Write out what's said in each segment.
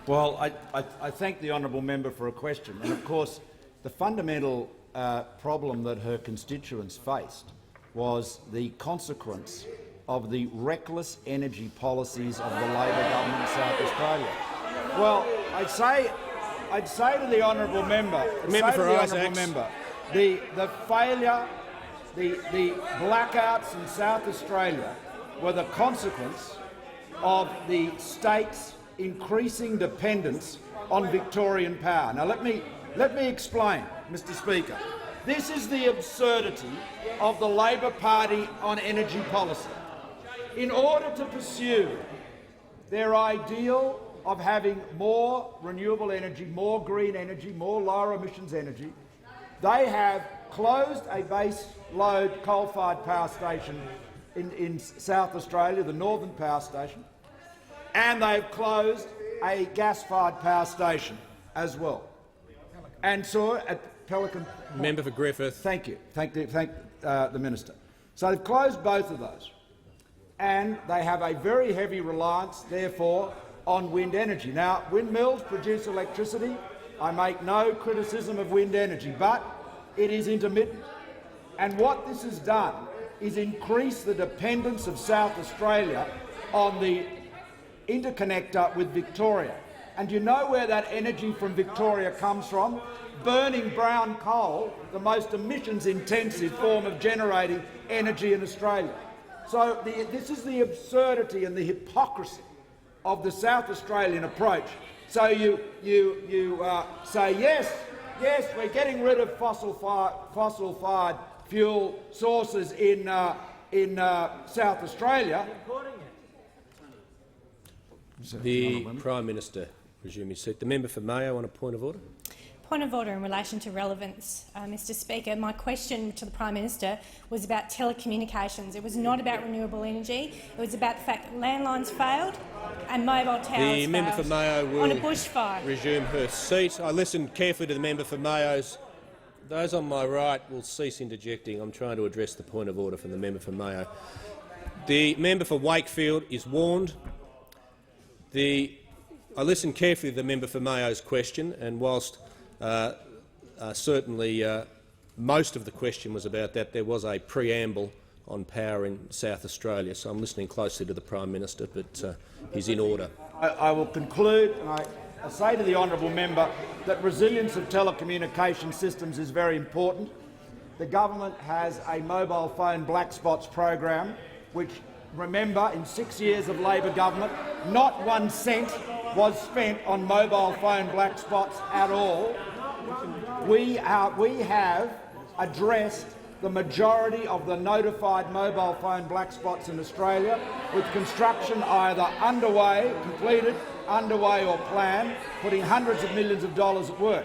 Well, I thank the honourable member for a question. And of course, the fundamental problem that her constituents faced was the consequence of the reckless energy policies of the Labor government in South Australia. Well, I'd say to the honourable member, the failure, the blackouts in South Australia were the consequence of the state's increasing dependence on Victorian power. Now let me explain, Mr. Speaker. This is the absurdity of the Labor Party on energy policy. In order to pursue their ideal of having more renewable energy, more green energy, more lower emissions energy, they have closed a base load coal-fired power station in South Australia, the Northern Power Station, and they've closed a gas-fired power station as well. And so at Pelican... Member for Griffith. Thank you. Thank the Minister. So they've closed both of those, and they have a very heavy reliance, therefore, on wind energy. Now, windmills produce electricity. I make no criticism of wind energy, but it is intermittent. And what this has done is increase the dependence of South Australia on the interconnector with Victoria. And you know where that energy from Victoria comes from? Burning brown coal, the most emissions-intensive form of generating energy in Australia. So this is the absurdity and the hypocrisy of the South Australian approach. So you say, yes, we're getting rid of fossil-fired fuel sources in South Australia. The Prime Minister resume his seat. The member for Mayo on a point of order. Point of order in relation to relevance, Mr. Speaker. My question to the Prime Minister was about telecommunications. It was not about renewable energy. It was about the fact that landlines failed and mobile towers failed. The member for Mayo will on a bushfire. Resume her seat. I listened carefully to the member for Mayo's. Those on my right will cease interjecting. I'm trying to address the point of order from the member for Mayo. The member for Wakefield is warned. I listened carefully to the member for Mayo's question, and whilst certainly most of the question was about that, there was a preamble on power in South Australia, so I'm listening closely to the Prime Minister, but he's in order. I will conclude, and I say to the honourable member that resilience of telecommunication systems is very important. The government has a mobile phone black spots program, which, remember, in 6 years of Labor government, not 1 cent was spent on mobile phone black spots at all. We have addressed the majority of the notified mobile phone black spots in Australia, with construction either underway, completed, underway or planned, putting hundreds of millions of dollars at work.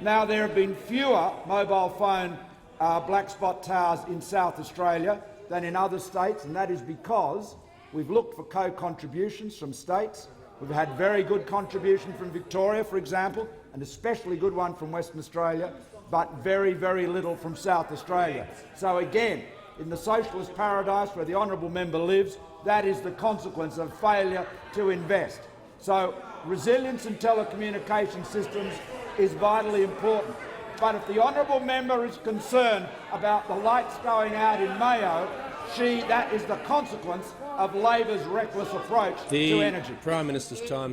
Now, there have been fewer mobile phone black spot towers in South Australia than in other states, and that is because we've looked for co-contributions from states. We've had very good contribution from Victoria, for example, and especially good one from Western Australia, but very, very little from South Australia. So again, in the socialist paradise where the honourable member lives, that is the consequence of failure to invest. So resilience in telecommunication systems is vitally important. But if the honourable member is concerned about the lights going out in Mayo, that is the consequence of Labor's reckless approach to energy. The Prime Minister's time